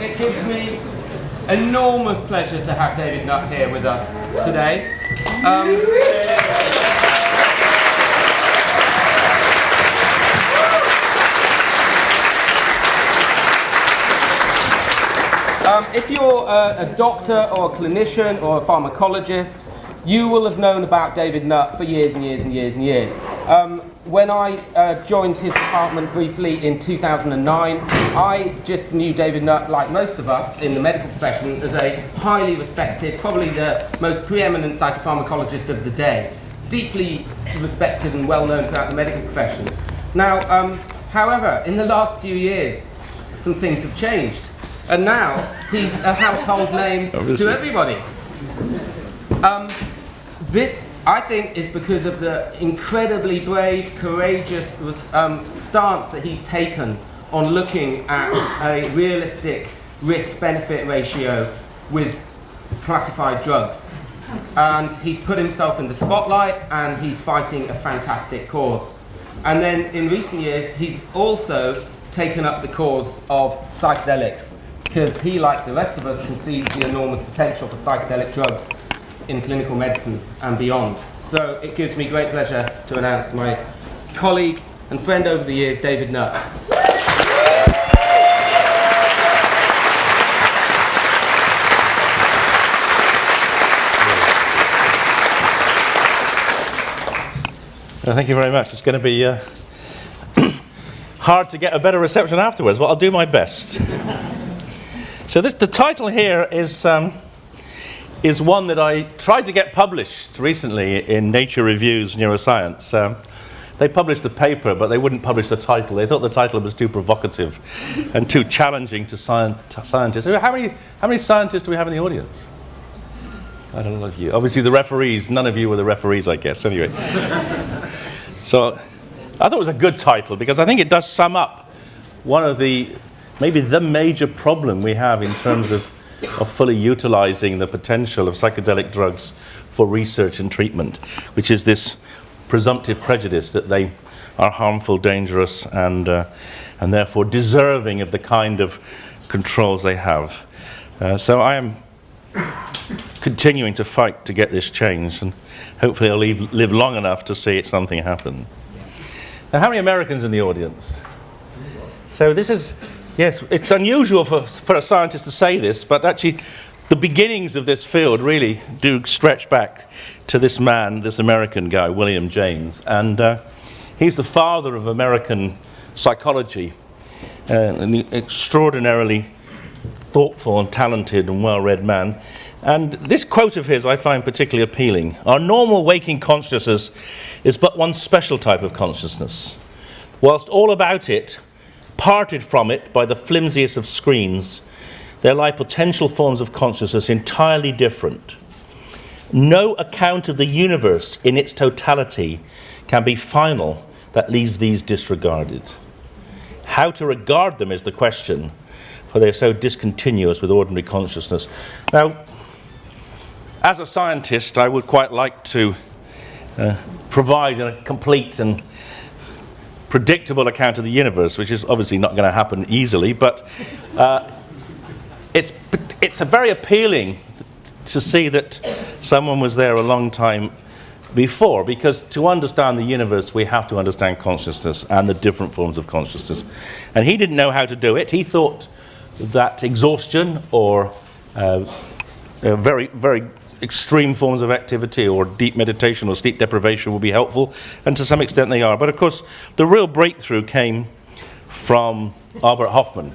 it gives me enormous pleasure to have David Nutt here with us today. If you're a doctor or a clinician or a pharmacologist, you will have known about David Nutt for years and years and years and years. When I joined his department briefly in 2009, I just knew David Nutt, like most of us in the medical profession, as a highly respected, probably the most preeminent psychopharmacologist of the day. Deeply respected and well known throughout the medical profession. Now, however, in the last few years, some things have changed. And now, he's a household name to everybody. This, I think, is because of the incredibly brave, courageous stance that he's taken on looking at a realistic risk-benefit ratio with classified drugs. And he's put himself in the spotlight, and he's fighting a fantastic cause. And then, in recent years, he's also taken up the cause of psychedelics, because he, like the rest of us, can see the enormous potential for psychedelic drugs in clinical medicine and beyond. So it gives me great pleasure to announce my colleague and friend over the years, David Nutt. Thank you very much. It's going to be hard to get a better reception afterwards, but I'll do my best. So the title here is one that I tried to get published recently in Nature Reviews Neuroscience. They published the paper, but they wouldn't publish the title. They thought the title was too provocative and too challenging to scientists. How many scientists do we have in the audience? I don't know if you. Obviously the referees. None of you were the referees, I guess. Anyway. So I thought it was a good title because I think it does sum up one of maybe the major problem we have in terms of fully utilizing the potential of psychedelic drugs for research and treatment, which is this presumptive prejudice that they are harmful, dangerous, and therefore deserving of the kind of controls they have. So I am continuing to fight to get this changed, and hopefully I'll live long enough to see something happen. Now, how many Americans in the audience? So this is... Yes, it's unusual for a scientist to say this, but actually the beginnings of this field really do stretch back to this man, this American guy, William James. And he's the father of American psychology, an extraordinarily thoughtful and talented and well-read man. And this quote of his I find particularly appealing. Our normal waking consciousness is but one special type of consciousness. Whilst all about it, parted from it by the flimsiest of screens, there lie potential forms of consciousness entirely different. No account of the universe in its totality can be final that leaves these disregarded. How to regard them is the question, for they are so discontinuous with ordinary consciousness. Now, as a scientist, I would quite like to provide a complete and predictable account of the universe, which is obviously not going to happen easily, but it's a very appealing to see that someone was there a long time before, because to understand the universe we have to understand consciousness and the different forms of consciousness. And he didn't know how to do it. He thought that exhaustion or very, very extreme forms of activity or deep meditation or sleep deprivation will be helpful, and to some extent they are. But of course, the real breakthrough came from Albert Hofmann.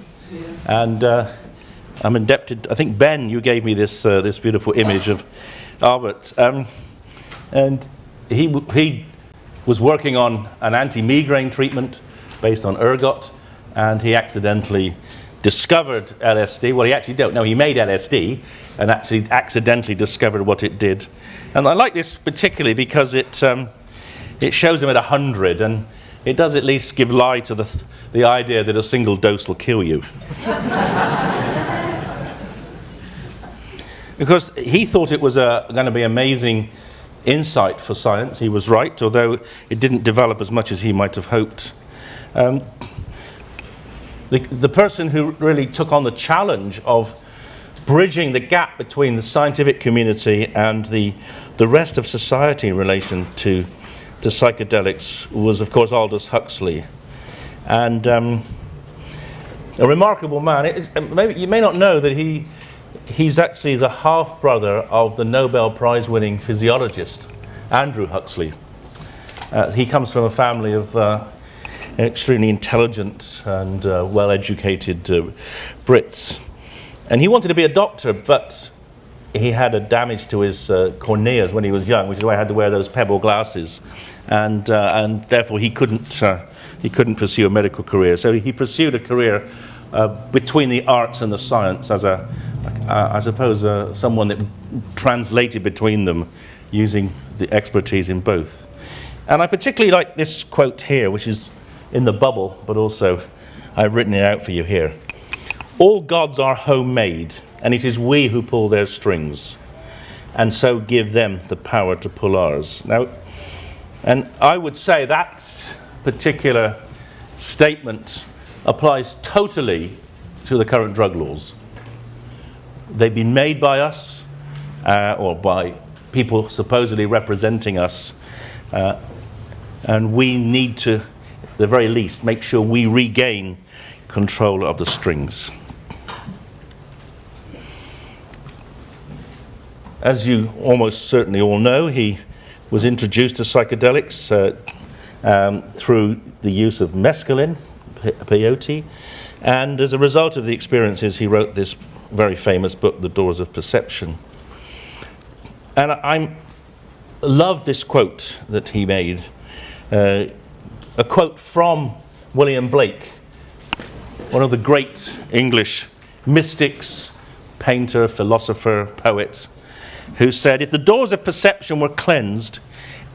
And I'm indebted, I think, Ben, you gave me this beautiful image of Albert. And he was working on an anti-migraine treatment based on ergot, and he accidentally discovered LSD. Well, he actually don't know. He made LSD and actually accidentally discovered what it did. And I like this particularly because it shows him at 100, and it does at least give lie to the idea that a single dose will kill you. Because he thought it was going to be amazing insight for science. He was right, although it didn't develop as much as he might have hoped. the person who really took on the challenge of bridging the gap between the scientific community and the rest of society in relation to psychedelics was, of course, Aldous Huxley. And a remarkable man. Maybe you may not know that he's actually the half-brother of the Nobel Prize-winning physiologist, Andrew Huxley. He comes from a family of extremely intelligent and well-educated Brits. And he wanted to be a doctor, but he had a damage to his corneas when he was young, which is why he had to wear those pebble glasses. And therefore he couldn't pursue a medical career. So he pursued a career between the arts and the science as I suppose someone that translated between them using the expertise in both. And I particularly like this quote here, which is in the bubble, but also I've written it out for you here. All gods are homemade, and it is we who pull their strings, and so give them the power to pull ours. Now, and I would say that particular statement applies totally to the current drug laws. They've been made by us, or by people supposedly representing us, and we need to, at the very least, make sure we regain control of the strings. As you almost certainly all know, he was introduced to psychedelics through the use of mescaline, peyote, and as a result of the experiences, he wrote this very famous book, The Doors of Perception. And I love this quote that he made, a quote from William Blake, one of the great English mystics, painter, philosopher, poet, who said, "If the doors of perception were cleansed,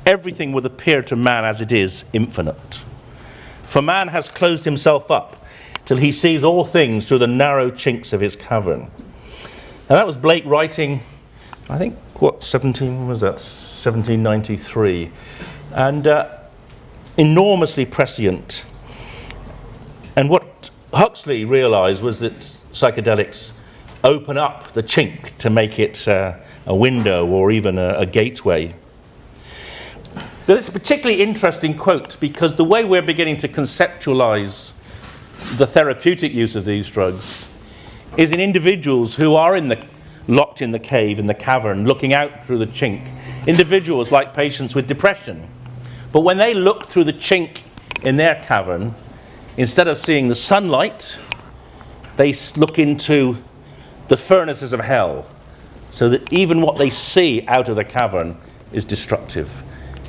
everything would appear to man as it is, infinite. For man has closed himself up till he sees all things through the narrow chinks of his cavern." And that was Blake writing, I think, 1793, and enormously prescient. And what Huxley realized was that psychedelics open up the chink to make it a window or even a gateway. But it's a particularly interesting quote because the way we're beginning to conceptualize the therapeutic use of these drugs is in individuals who are locked in the cave, in the cavern, looking out through the chink. Individuals like patients with depression. But when they look through the chink in their cavern, instead of seeing the sunlight, they look into the furnaces of hell, so that even what they see out of the cavern is destructive.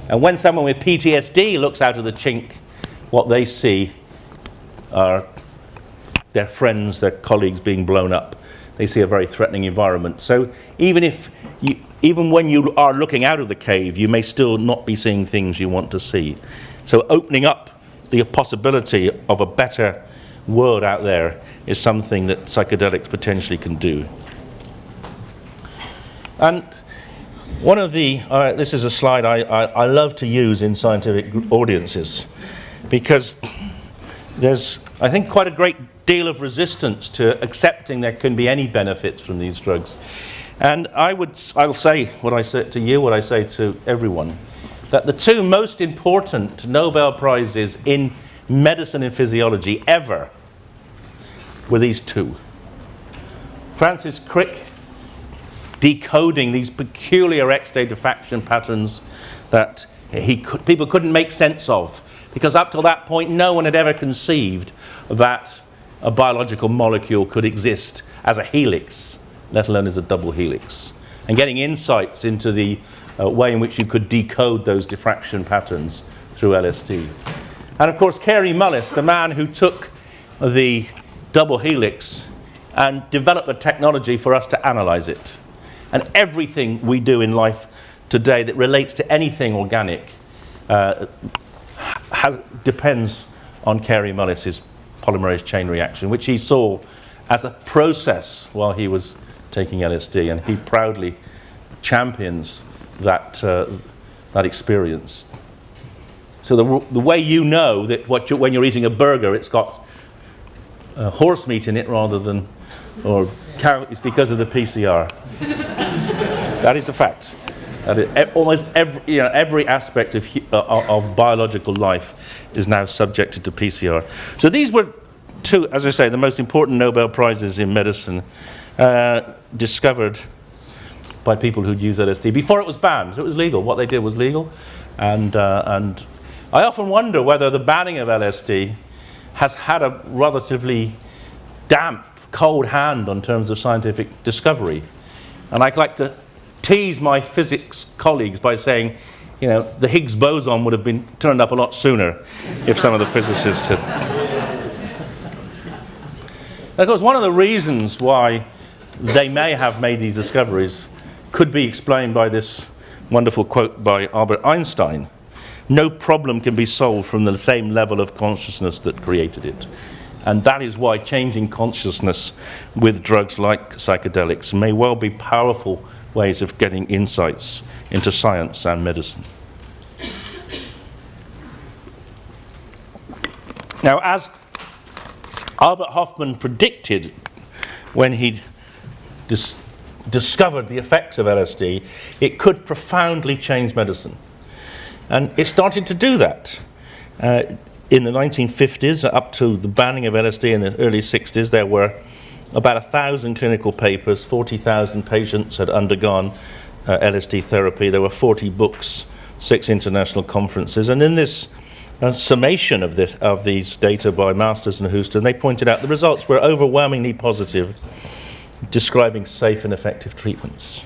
And when someone with PTSD looks out of the chink, what they see are their friends, their colleagues being blown up. They see a very threatening environment. So even when you are looking out of the cave, you may still not be seeing things you want to see. So opening up the possibility of a better world out there is something that psychedelics potentially can do. And one of the, this is a slide I love to use in scientific audiences, because there's, I think, quite a great deal of resistance to accepting there can be any benefits from these drugs. And I'll say what I say to you, what I say to everyone, that the two most important Nobel Prizes in medicine and physiology ever were these two. Francis Crick, decoding these peculiar X-state diffraction patterns that people couldn't make sense of, because up till that point no one had ever conceived that a biological molecule could exist as a helix, let alone as a double helix, and getting insights into the way in which you could decode those diffraction patterns through LSD. And of course Carey Mullis, the man who took the double helix and developed a technology for us to analyze it. And everything we do in life today that relates to anything organic depends on Carey Mullis's polymerase chain reaction, which he saw as a process while he was taking LSD, and he proudly champions that experience. So the way you know that when you're eating a burger, it's got horse meat in it rather than, or cow, it's because of the PCR. That is a fact. Almost every aspect of biological life is now subjected to PCR. So these were two, as I say, the most important Nobel Prizes in medicine, discovered by people who'd used LSD before it was banned. It was legal. What they did was legal, and I often wonder whether the banning of LSD has had a relatively damp, cold hand on terms of scientific discovery. And I'd like to tease my physics colleagues by saying, the Higgs boson would have been turned up a lot sooner if some of the physicists had. Of course, one of the reasons why they may have made these discoveries could be explained by this wonderful quote by Albert Einstein: "No problem can be solved from the same level of consciousness that created it." And that is why changing consciousness with drugs like psychedelics may well be powerful ways of getting insights into science and medicine. Now, as Albert Hofmann predicted when he discovered the effects of LSD, it could profoundly change medicine. And it started to do that. In the 1950s, up to the banning of LSD in the early 60s, there were about 1,000 clinical papers, 40,000 patients had undergone LSD therapy, there were 40 books, 6 international conferences, and in this summation of these data by Masters and Houston, they pointed out the results were overwhelmingly positive, describing safe and effective treatments.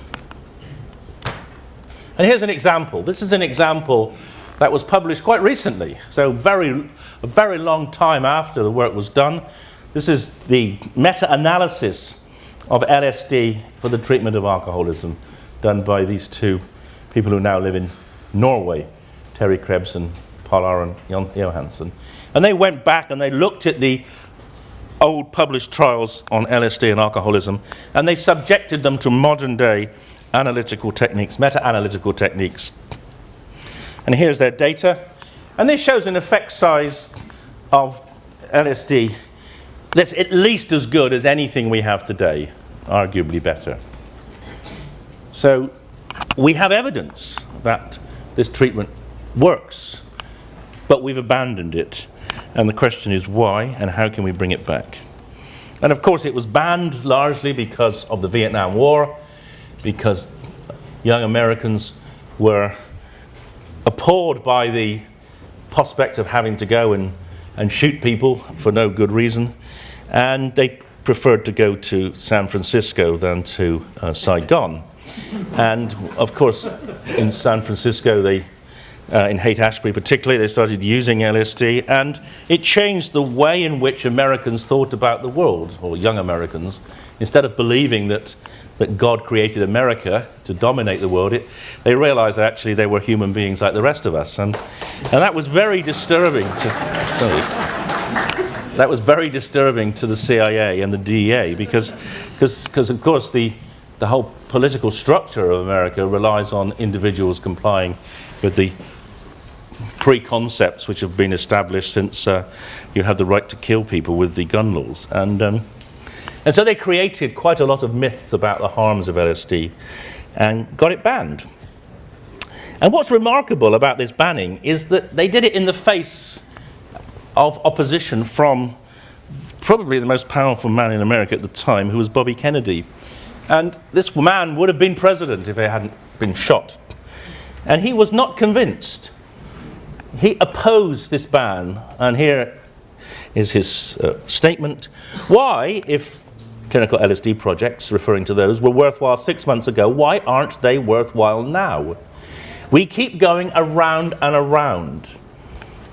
And here's an example. This is an example that was published quite recently, so a very long time after the work was done. This is the meta-analysis of LSD for the treatment of alcoholism, done by these two people who now live in Norway, Terry Krebs and Paul Aron Johansson. And they went back and they looked at the old published trials on LSD and alcoholism, and they subjected them to modern-day analytical techniques, meta-analytical techniques. And here's their data. And this shows an effect size of LSD that's at least as good as anything we have today, arguably better. So we have evidence that this treatment works, but we've abandoned it. And the question is why, and how can we bring it back? And of course it was banned largely because of the Vietnam War, because young Americans were appalled by the prospect of having to go and shoot people for no good reason, and they preferred to go to San Francisco than to Saigon. And of course in San Francisco, in Haight-Ashbury particularly, they started using LSD, and it changed the way in which Americans thought about the world, or young Americans. Instead of believing that God created America to dominate the world, they realized that actually they were human beings like the rest of us. And that was very disturbing that was very disturbing to the CIA and the DEA, because of course the whole political structure of America relies on individuals complying with the preconcepts which have been established since you have the right to kill people with the gun laws. And so they created quite a lot of myths about the harms of LSD and got it banned. And what's remarkable about this banning is that they did it in the face of opposition from probably the most powerful man in America at the time, who was Bobby Kennedy. And this man would have been president if he hadn't been shot. And he was not convinced. He opposed this ban, and here is his statement. Why, if clinical LSD projects, referring to those, were worthwhile 6 months ago, why aren't they worthwhile now? We keep going around and around.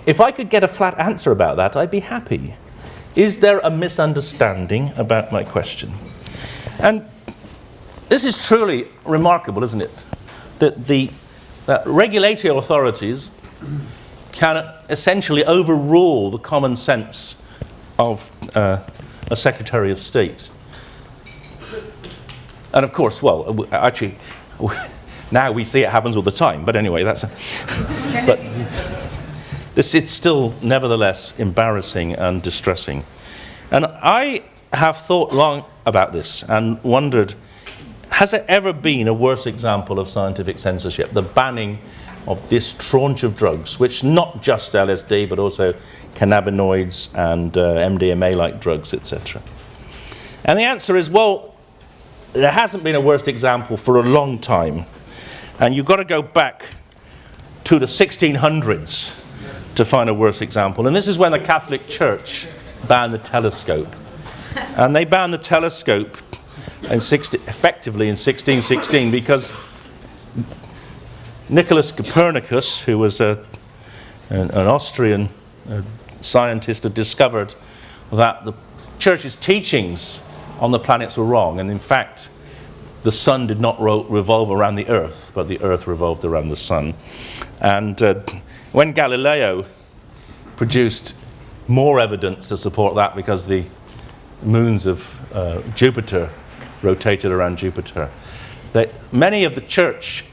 If I could get a flat answer about that, I'd be happy. Is there a misunderstanding about my question? And this is truly remarkable, isn't it? That regulatory authorities can essentially overrule the common sense of a Secretary of State. And of course, well, actually, now we see it happens all the time. But anyway, it's still nevertheless embarrassing and distressing. And I have thought long about this and wondered, has there ever been a worse example of scientific censorship, the banning of this tranche of drugs, which not just LSD, but also cannabinoids and MDMA-like drugs, etc.? And the answer is, well, there hasn't been a worse example for a long time. And you've got to go back to the 1600s to find a worse example. And this is when the Catholic Church banned the telescope. And they banned the telescope effectively in 1616 because Nicholas Copernicus, who was an Austrian scientist, had discovered that the Church's teachings on the planets were wrong. And in fact, the sun did not revolve around the earth, but the earth revolved around the sun. And when Galileo produced more evidence to support that, because the moons of Jupiter rotated around Jupiter, many of the church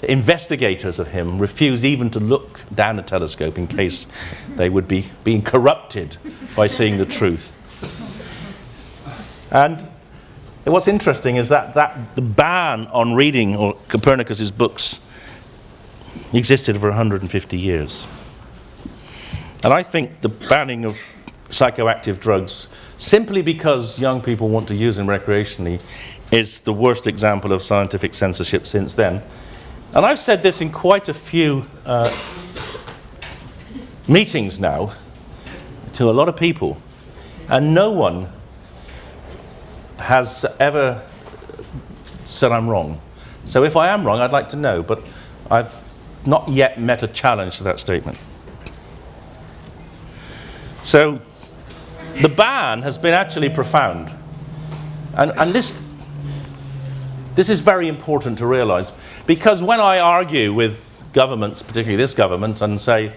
investigators of him refused even to look down the telescope in case they would be being corrupted by seeing the truth. And what's interesting is that the ban on reading Copernicus's books existed for 150 years. And I think the banning of psychoactive drugs, simply because young people want to use them recreationally, is the worst example of scientific censorship since then. And I've said this in quite a few meetings now to a lot of people, and no one has ever said I'm wrong. So if I am wrong, I'd like to know, but I've not yet met a challenge to that statement. So the ban has been actually profound. And this is very important to realize, because when I argue with governments, particularly this government, and say,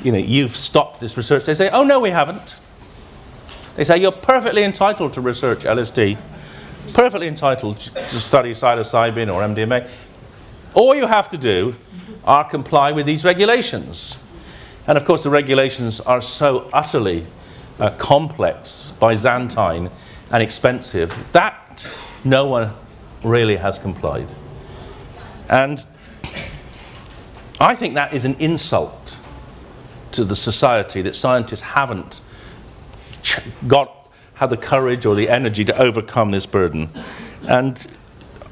you've stopped this research, they say, oh no, we haven't. They say, you're perfectly entitled to research LSD, perfectly entitled to study psilocybin or MDMA. All you have to do are comply with these regulations. And of course, the regulations are so utterly complex, Byzantine, and expensive that no one really has complied. And I think that is an insult to the society that scientists haven't had the courage or the energy to overcome this burden. And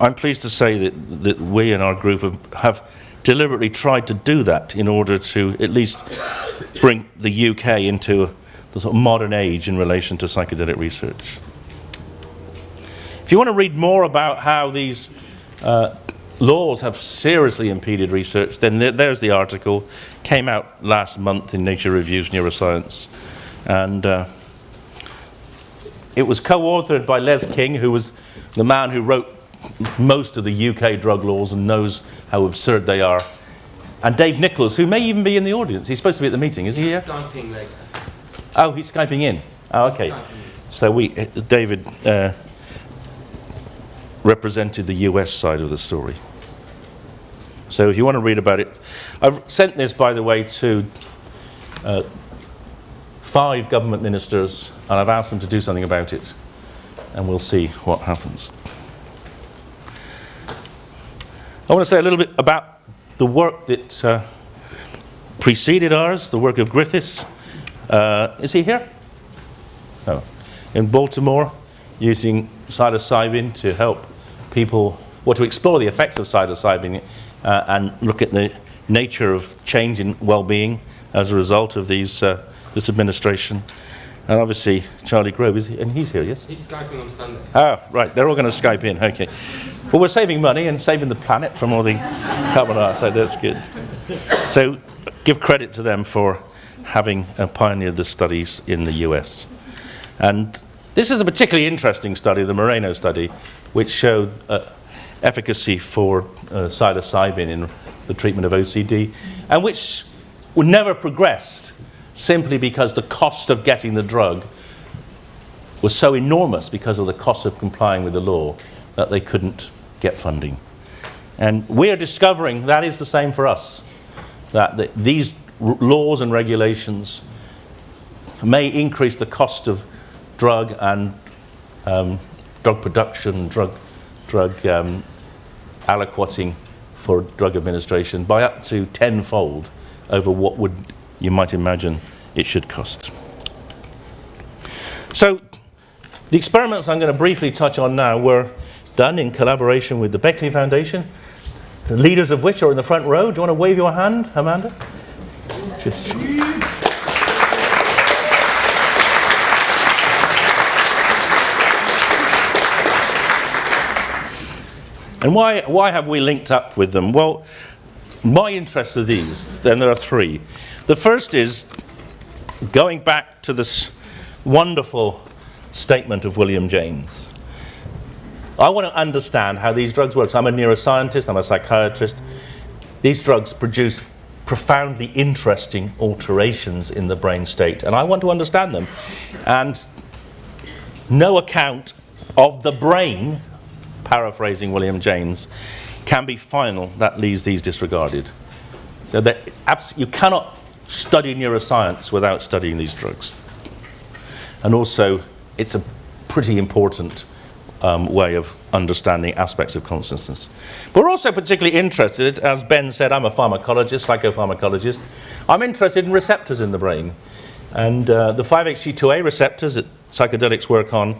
I'm pleased to say that we in our group have deliberately tried to do that in order to at least bring the UK into the sort of modern age in relation to psychedelic research. If you want to read more about how these laws have seriously impeded research, then there's the article. Came out last month in Nature Reviews Neuroscience. And it was co-authored by Les King, who was the man who wrote most of the UK drug laws and knows how absurd they are. And Dave Nichols, who may even be in the audience. He's supposed to be at the meeting, is he here? He's Skyping later. Oh, he's Skyping in. Oh, okay. So David represented the US side of the story. So if you want to read about it, I've sent this, by the way, to 5 government ministers, and I've asked them to do something about it, and we'll see what happens. I want to say a little bit about the work that preceded ours, the work of Griffiths. Is he here? No. In Baltimore, using psilocybin to help people, or to explore the effects of psilocybin and look at the nature of change in well-being as a result of this administration. And obviously, Charlie Grove, and he's here, yes? He's Skyping on Sunday. Oh, right, they're all going to Skype in, okay. Well, we're saving money and saving the planet from all the carbon dioxide, that's good. So, give credit to them for having pioneered the studies in the US. And this is a particularly interesting study, the Moreno study, which showed efficacy for psilocybin in the treatment of OCD, and which never progressed simply because the cost of getting the drug was so enormous because of the cost of complying with the law that they couldn't get funding. And we're discovering that is the same for us, that these laws and regulations may increase the cost of drug and drug production, drug aliquoting for drug administration by up to tenfold over what you might imagine it should cost. So the experiments I'm going to briefly touch on now were done in collaboration with the Beckley Foundation, the leaders of which are in the front row. Do you want to wave your hand, Amanda? Just. And why have we linked up with them? Well, my interests are these. Then there are three. The first is going back to this wonderful statement of William James. I want to understand how these drugs work. So I'm a neuroscientist, I'm a psychiatrist. These drugs produce profoundly interesting alterations in the brain state, and I want to understand them. And no account of the brain, paraphrasing William James, can be final that leaves these disregarded. So that you cannot study neuroscience without studying these drugs. And also, it's a pretty important way of understanding aspects of consciousness. But we're also particularly interested, as Ben said, I'm a pharmacologist, psychopharmacologist. I'm interested in receptors in the brain. And the 5-HT2A receptors that psychedelics work on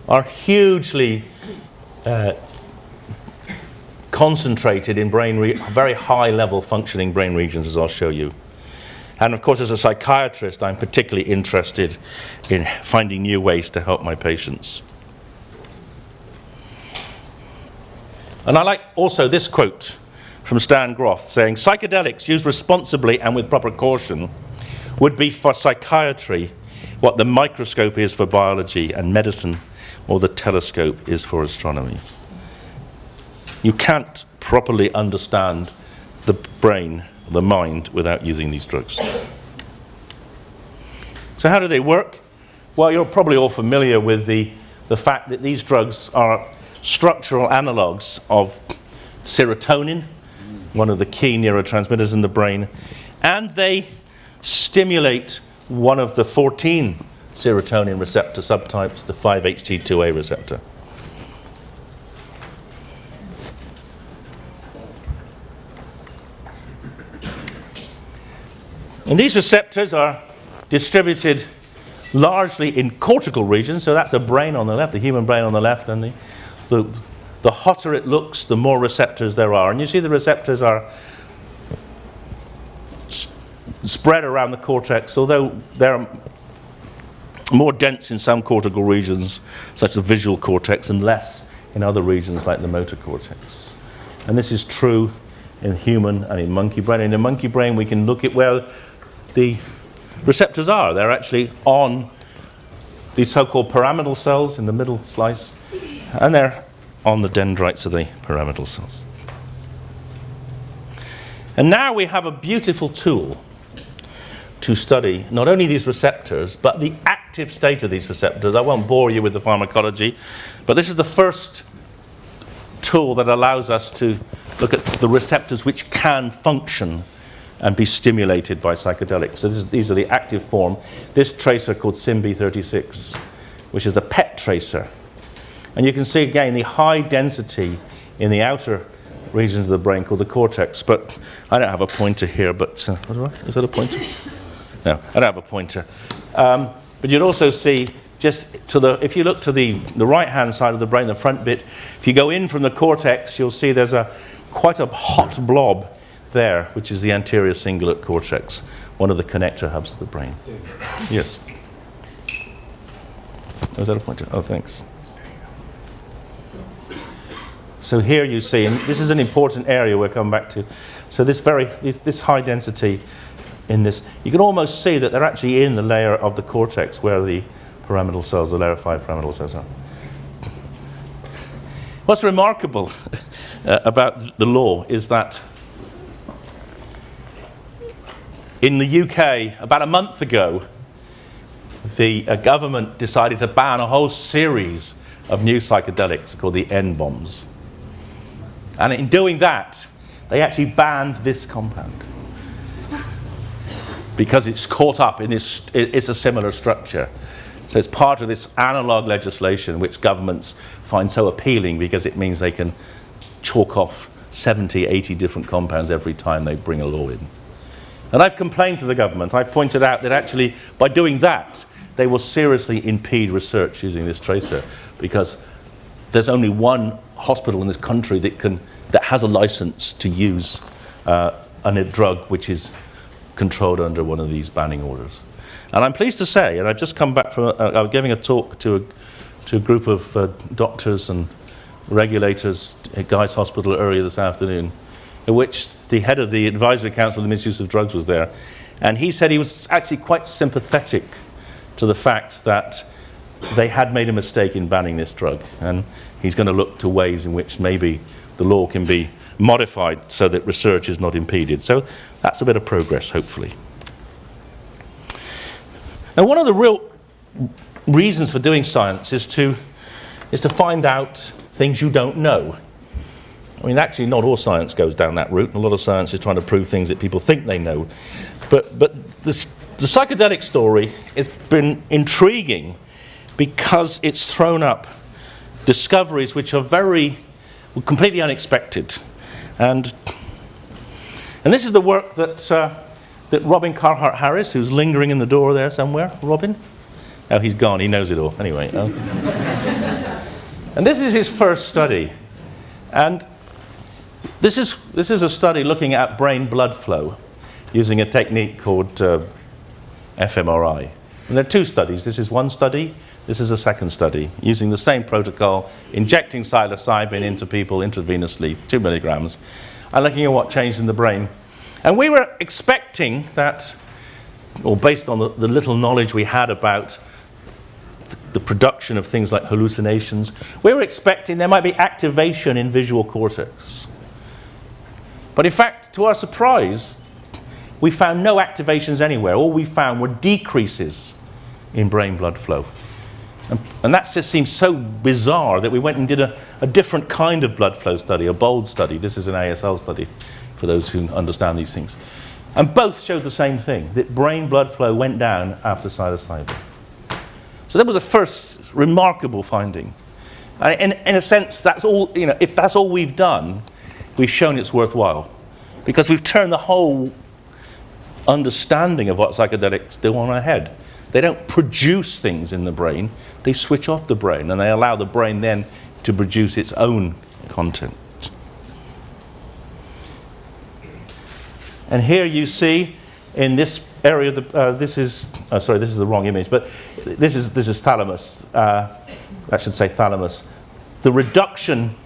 are hugely concentrated in very high-level functioning brain regions, as I'll show you. And of course, as a psychiatrist, I'm particularly interested in finding new ways to help my patients. And I like also this quote from Stan Groth saying, "Psychedelics used responsibly and with proper caution would be for psychiatry what the microscope is for biology and medicine or the telescope is for astronomy." You can't properly understand the brain, the mind, without using these drugs. So how do they work? Well, you're probably all familiar with the fact that these drugs are structural analogues of serotonin, one of the key neurotransmitters in the brain, and they stimulate one of the 14 serotonin receptor subtypes, the 5-HT2A receptor. And these receptors are distributed largely in cortical regions, so that's a brain on the left, the human brain on the left, and the hotter it looks, the more receptors there are. And you see the receptors are spread around the cortex, although they're more dense in some cortical regions, such as the visual cortex, and less in other regions like the motor cortex. And this is true in human and in monkey brain. In the monkey brain, we can look at where the receptors are. They're actually on these so-called pyramidal cells in the middle slice, and they're on the dendrites of the pyramidal cells. And now we have a beautiful tool to study not only these receptors, but the active state of these receptors. I won't bore you with the pharmacology, but this is the first tool that allows us to look at the receptors which can function and be stimulated by psychedelics. So these are the active form. This tracer called SYMB36, which is the PET tracer. And you can see again the high density in the outer regions of the brain called the cortex. But I don't have a pointer here, but is that a pointer? No, I don't have a pointer. But you'd also see just to if you look to the right-hand side of the brain, the front bit, if you go in from the cortex, you'll see there's quite a hot blob there, which is the anterior cingulate cortex, one of the connector hubs of the brain. Yes. Was that a pointer? Oh, thanks. So here you see, and this is an important area we'll come back to. So this high density in this, you can almost see that they're actually in the layer of the cortex where the pyramidal cells, the layer 5 pyramidal cells are. What's remarkable about the law is that in the UK, about a month ago, the government decided to ban a whole series of new psychedelics called the N-bombs. And in doing that, they actually banned this compound because it's caught up in this, it's a similar structure. So it's part of this analog legislation which governments find so appealing because it means they can chalk off 70, 80 different compounds every time they bring a law in. And I've complained to the government. I've pointed out that actually by doing that, they will seriously impede research using this tracer, because there's only one hospital in this country that has a license to use a drug which is controlled under one of these banning orders. And I'm pleased to say, and I've just come back from, I was giving a talk to a group of doctors and regulators at Guy's Hospital earlier this afternoon, in which the head of the Advisory Council on the Misuse of Drugs was there. And he said he was actually quite sympathetic to the fact that they had made a mistake in banning this drug. And he's going to look to ways in which maybe the law can be modified so that research is not impeded. So that's a bit of progress, hopefully. Now, one of the real reasons for doing science is to find out things you don't know. I mean, actually, not all science goes down that route. A lot of science is trying to prove things that people think they know. But the psychedelic story has been intriguing because it's thrown up discoveries which are completely unexpected. And this is the work that Robin Carhart Harris, who's lingering in the door there somewhere. Robin? Oh, he's gone. He knows it all. Anyway. And this is his first study. And this is a study looking at brain blood flow using a technique called fMRI. And there are two studies. This is one study. This is a second study, using the same protocol, injecting psilocybin into people intravenously, 2 milligrams, and looking at what changed in the brain. And we were expecting that, or based on the little knowledge we had about the production of things like hallucinations, we were expecting there might be activation in visual cortex. But in fact, to our surprise, we found no activations anywhere. All we found were decreases in brain blood flow. And that just seems so bizarre that we went and did a different kind of blood flow study, a bold study. This is an ASL study, for those who understand these things. And both showed the same thing, that brain blood flow went down after psilocybin. So that was a first remarkable finding. And in a sense, that's all, if that's all we've done, we've shown it's worthwhile. Because we've turned the whole understanding of what psychedelics do on our head. They don't produce things in the brain, they switch off the brain, and they allow the brain then to produce its own content. And here you see in this area, this is the wrong image, but this is thalamus. I should say thalamus. The reduction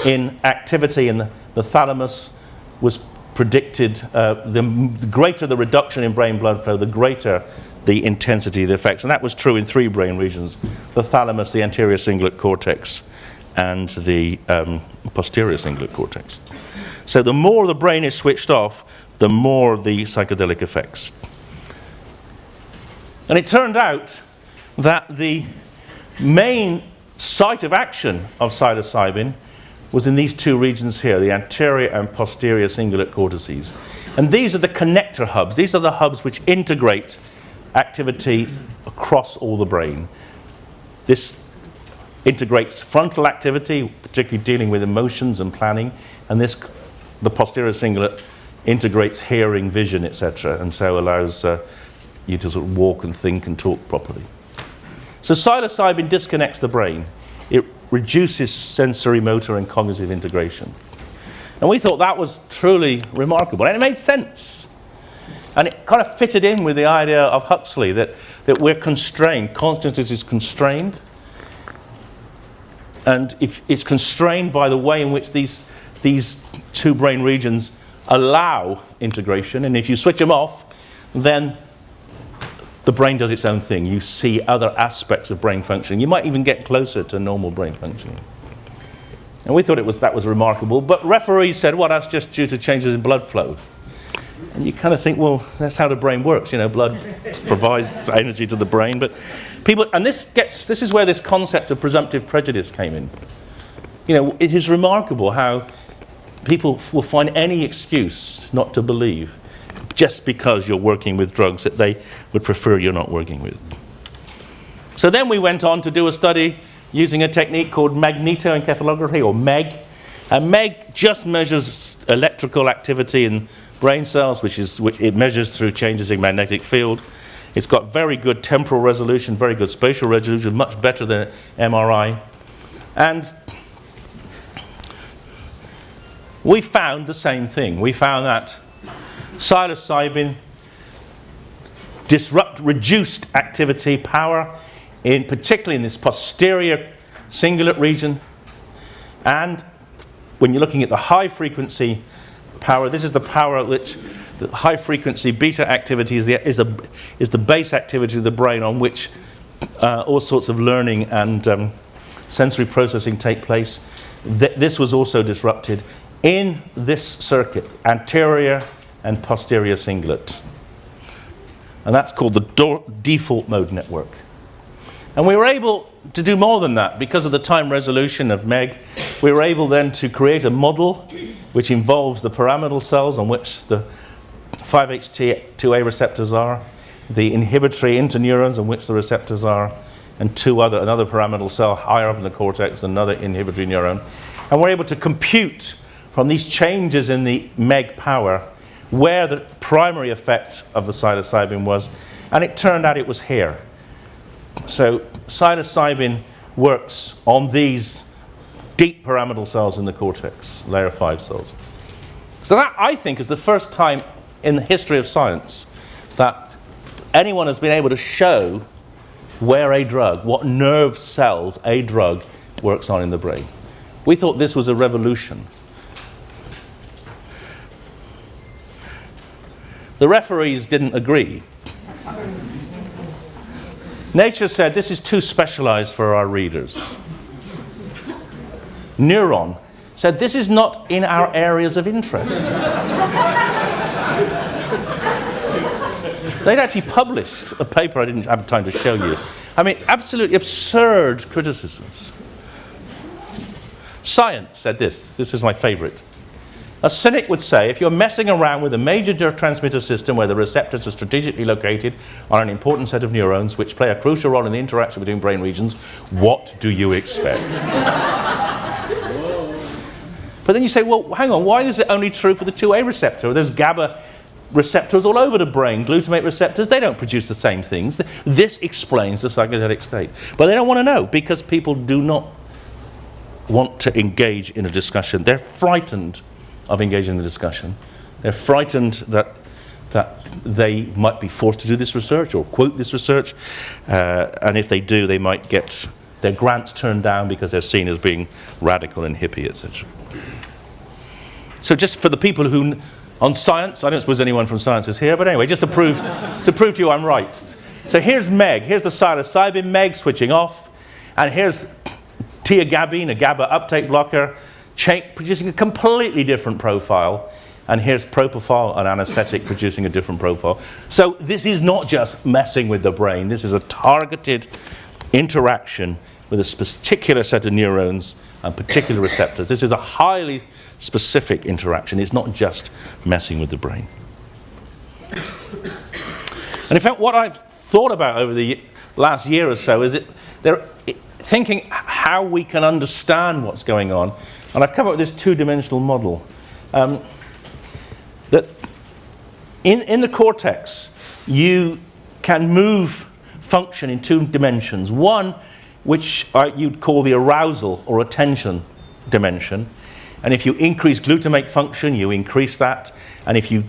in activity in the thalamus was predicted. The greater the reduction in brain blood flow, the greater the intensity of the effects. And that was true in 3 brain regions: the thalamus, the anterior cingulate cortex, and the posterior cingulate cortex. So the more the brain is switched off, the more the psychedelic effects. And it turned out that the main site of action of psilocybin was in these 2 regions here, the anterior and posterior cingulate cortices. And these are the connector hubs. These are the hubs which integrate activity across all the brain. This integrates frontal activity, particularly dealing with emotions and planning, and the posterior cingulate integrates hearing, vision, etc., and so allows you to sort of walk and think and talk properly. So psilocybin disconnects the brain. It reduces sensory, motor, and cognitive integration. And we thought that was truly remarkable, and it made sense. And it kind of fitted in with the idea of Huxley that we're constrained, consciousness is constrained, and if it's constrained by the way in which these 2 brain regions allow integration, and if you switch them off, then the brain does its own thing. You see other aspects of brain functioning. You might even get closer to normal brain functioning. And we thought that was remarkable, but referees said, well, that's just due to changes in blood flow. And you kind of think, well, that's how the brain works. Blood provides energy to the brain. But people, and this is where this concept of presumptive prejudice came in. It is remarkable how people will find any excuse not to believe just because you're working with drugs that they would prefer you're not working with. So then we went on to do a study using a technique called magnetoencephalography, or MEG. And MEG just measures electrical activity in brain cells, which it measures through changes in magnetic field. It's got very good temporal resolution, very good spatial resolution, much better than MRI. And we found the same thing. We found that psilocybin reduced activity power, particularly in this posterior cingulate region. And when you're looking at the high frequency power, this is the power at which the high frequency beta activity is the base activity of the brain on which all sorts of learning and sensory processing take place. This was also disrupted in this circuit, anterior and posterior cingulate. And that's called the default mode network. And we were able to do more than that. Because of the time resolution of MEG, we were able then to create a model which involves the pyramidal cells on which the 5-HT2A receptors are, the inhibitory interneurons on which the receptors are, and another pyramidal cell higher up in the cortex, another inhibitory neuron. And we're able to compute from these changes in the MEG power where the primary effect of the psilocybin was, and it turned out it was here. So psilocybin works on these deep pyramidal cells in the cortex, layer 5 cells. So that, I think, is the first time in the history of science that anyone has been able to show where what nerve cells a drug works on in the brain. We thought this was a revolution. The referees didn't agree. Nature said, this is too specialized for our readers. Neuron said, this is not in our areas of interest. They'd actually published a paper I didn't have time to show you. I mean, absolutely absurd criticisms. Science said this is my favorite. A cynic would say, if you're messing around with a major neurotransmitter system where the receptors are strategically located on an important set of neurons which play a crucial role in the interaction between brain regions, what do you expect? But then you say, well, hang on, why is it only true for the 2A receptor? There's GABA receptors all over the brain, glutamate receptors, they don't produce the same things. This explains the psychedelic state. But they don't want to know because people do not want to engage in a discussion. They're frightened of engaging in the discussion. They're frightened that they might be forced to do this research or quote this research, and if they do, they might get their grants turned down because they're seen as being radical and hippie, etc. So just for the people who, on science, I don't suppose anyone from science is here, but anyway, just to prove to you I'm right. So here's MEG, here's the psilocybin MEG switching off, and here's tiagabine, a GABA uptake blocker, producing a completely different profile, and here's propofol, an anesthetic, producing a different profile. So this is not just messing with the brain, this is a targeted interaction with a particular set of neurons and particular receptors. This is a highly specific interaction, it's not just messing with the brain. And in fact, what I've thought about over the last year or so is thinking how we can understand what's going on. And I've come up with this two-dimensional model. That in the cortex, you can move function in two dimensions. One, which you'd call the arousal or attention dimension. And if you increase glutamate function, you increase that. And if you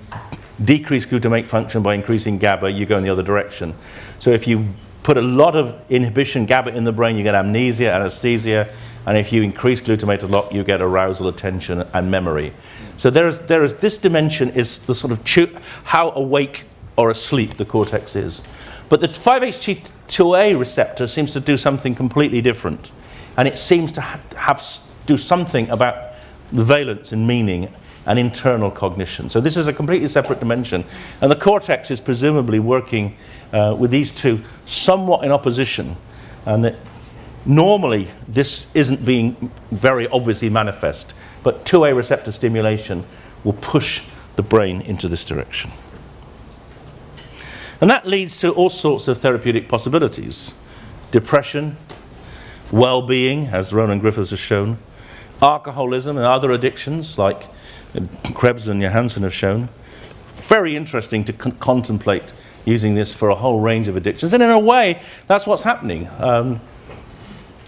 decrease glutamate function by increasing GABA, you go in the other direction. So if you put a lot of inhibition GABA in the brain, you get amnesia, anesthesia. And if you increase glutamate a lot, you get arousal, attention, and memory. So there is this dimension is the sort of how awake or asleep the cortex is. But the 5-HT2A receptor seems to do something completely different. And it seems to do something about the valence and meaning and internal cognition. So this is a completely separate dimension. And the cortex is presumably working with these two somewhat in opposition. And that normally, this isn't being very obviously manifest, but 2A receptor stimulation will push the brain into this direction. And that leads to all sorts of therapeutic possibilities. depression, well-being, as Ronan Griffiths has shown, alcoholism and other addictions like Krebs and Johansson have shown. Very interesting to contemplate using this for a whole range of addictions. And in a way, that's what's happening. A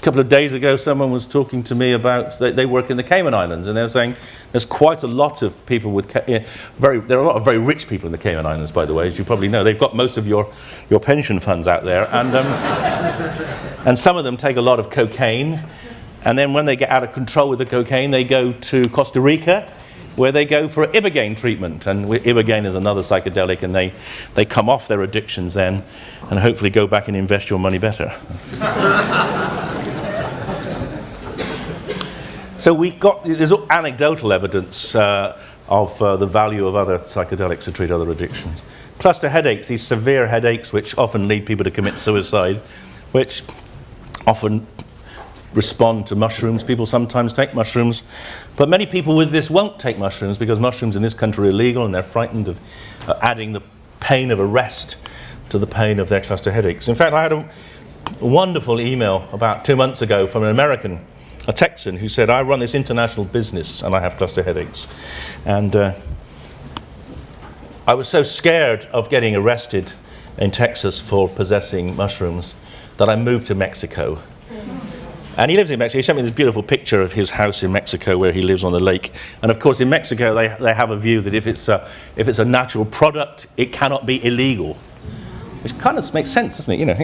couple of days ago, someone was talking to me about, they work in the Cayman Islands, and they're saying there's quite a lot of people with, there are a lot of very rich people in the Cayman Islands, by the way, as you probably know. They've got most of your pension funds out there, and, and some of them take a lot of cocaine, and then when they get out of control with the cocaine, they go to Costa Rica, where they go for ibogaine treatment. And ibogaine is another psychedelic, and they come off their addictions then, and hopefully go back and invest your money better. So there's anecdotal evidence of the value of other psychedelics to treat other addictions. Cluster headaches, these severe headaches which often lead people to commit suicide, which often respond to mushrooms. People sometimes take mushrooms, but many people with this won't take mushrooms because mushrooms in this country are illegal, and they're frightened of adding the pain of arrest to the pain of their cluster headaches. In fact, I had a wonderful email about 2 months ago from an American, a Texan, who said, I run this international business and I have cluster headaches. And I was so scared of getting arrested in Texas for possessing mushrooms that I moved to Mexico. And he lives in Mexico. He sent me this beautiful picture of his house in Mexico where he lives on the lake. And of course in Mexico they have a view that if it's a natural product, it cannot be illegal. Which kind of makes sense, doesn't it? You know.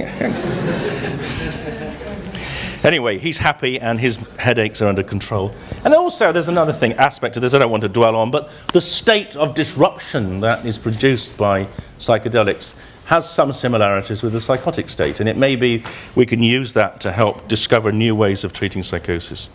Anyway, he's happy and his headaches are under control. And also there's another aspect of this I don't want to dwell on, but the state of disruption that is produced by psychedelics has some similarities with the psychotic state, and it may be we can use that to help discover new ways of treating psychosis.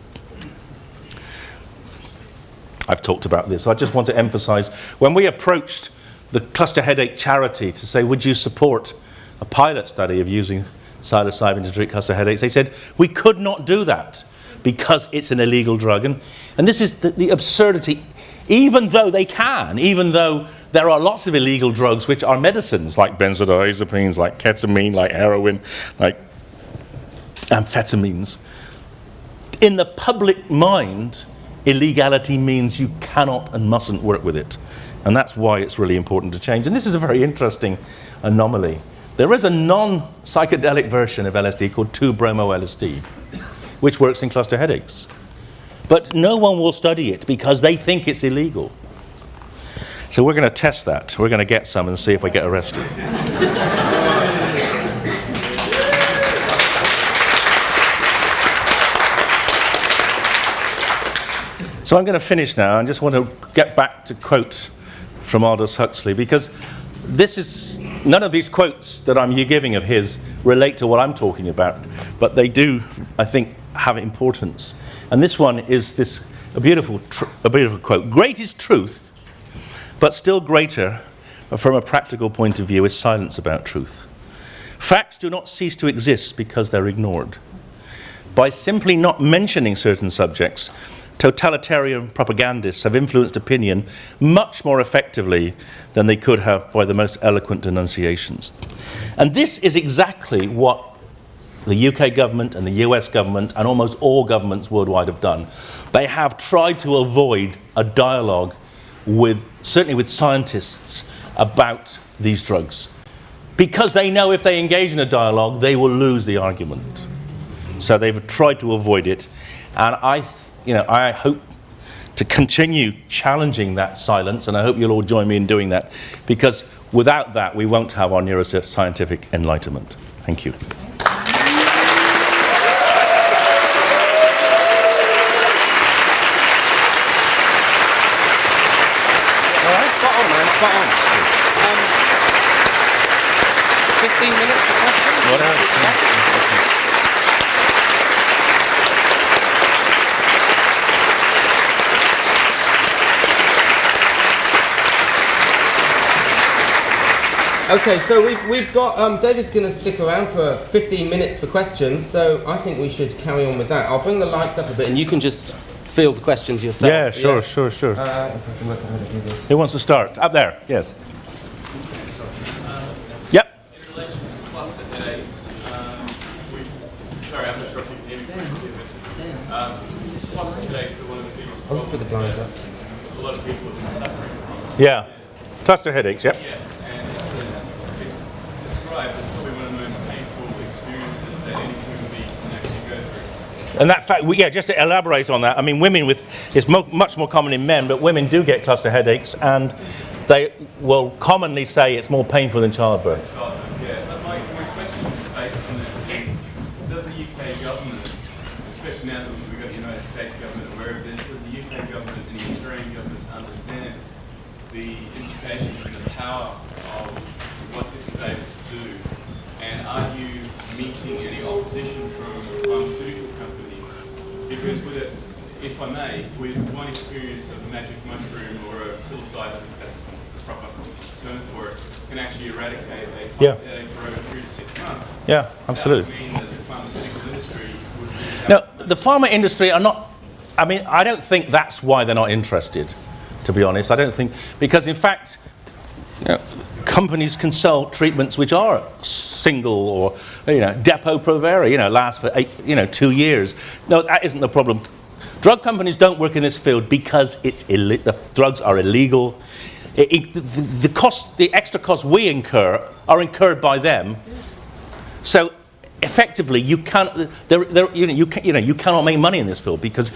I've talked about this. I just want to emphasize, when we approached the cluster headache charity to say, would you support a pilot study of using psilocybin to treat cluster headaches, they said, we could not do that because it's an illegal drug. And this is the absurdity. Even though there are lots of illegal drugs which are medicines, like benzodiazepines, like ketamine, like heroin, like amphetamines. In the public mind, illegality means you cannot and mustn't work with it. And that's why it's really important to change. And this is a very interesting anomaly. There is a non-psychedelic version of LSD called 2-bromo-LSD, which works in cluster headaches. But no one will study it because they think it's illegal. So we're going to test that. We're going to get some and see if we get arrested. So I'm going to finish now. I just want to get back to quotes from Aldous Huxley, because none of these quotes that I'm giving of his relate to what I'm talking about, but they do, I think, have importance. And this one is a beautiful quote. Great is truth, but still greater from a practical point of view is silence about truth. Facts do not cease to exist because they're ignored. By simply not mentioning certain subjects, totalitarian propagandists have influenced opinion much more effectively than they could have by the most eloquent denunciations. And this is exactly what the UK government and the US government and almost all governments worldwide have done. They have tried to avoid a dialogue certainly with scientists about these drugs, because they know if they engage in a dialogue, they will lose the argument. So they've tried to avoid it. And I hope to continue challenging that silence, and I hope you'll all join me in doing that, because without that, we won't have our neuroscientific enlightenment. Thank you. Spot on. 15 minutes of questions? Whatever. Okay, so we've got, David's going to stick around for 15 minutes for questions, so I think we should carry on with that. I'll bring the lights up a bit and you can just field the questions yourself. Yeah, sure. If I can work out how to do this. Who wants to start? Up there, yes. Yep. In relation to cluster headaches, summarize that. A lot of people have been suffering from. Yeah. Cluster headaches, yep. Yes, and it's described as probably one of the most painful experiences that any human being can actually go through. And that fact, just to elaborate on that, I mean, it's much more common in men, but women do get cluster headaches, and they will commonly say it's more painful than childbirth. Yeah, but my question based on this is, does the UK government, especially now that we've got the United States government aware of this, does the UK government and the Australian governments understand the implications and the power of what this is able to do? And are you meeting any opposition from pharmaceutical companies? Because with it, if I may, with one experience of a magic mushroom or a psilocybin, that's the proper term for it, can actually eradicate a cluster headache for over 3 to 6 months. Yeah, absolutely. That would mean that the pharmaceutical industry would be... Now, the pharma industry are not, I mean, I don't think that's why they're not interested, to be honest. I don't think, because in fact, companies can sell treatments which are single or, Depo-Provera, last for 2 years. No, that isn't the problem. Drug companies don't work in this field because the drugs are illegal. The extra costs we incur are incurred by them. So effectively, you cannot make money in this field because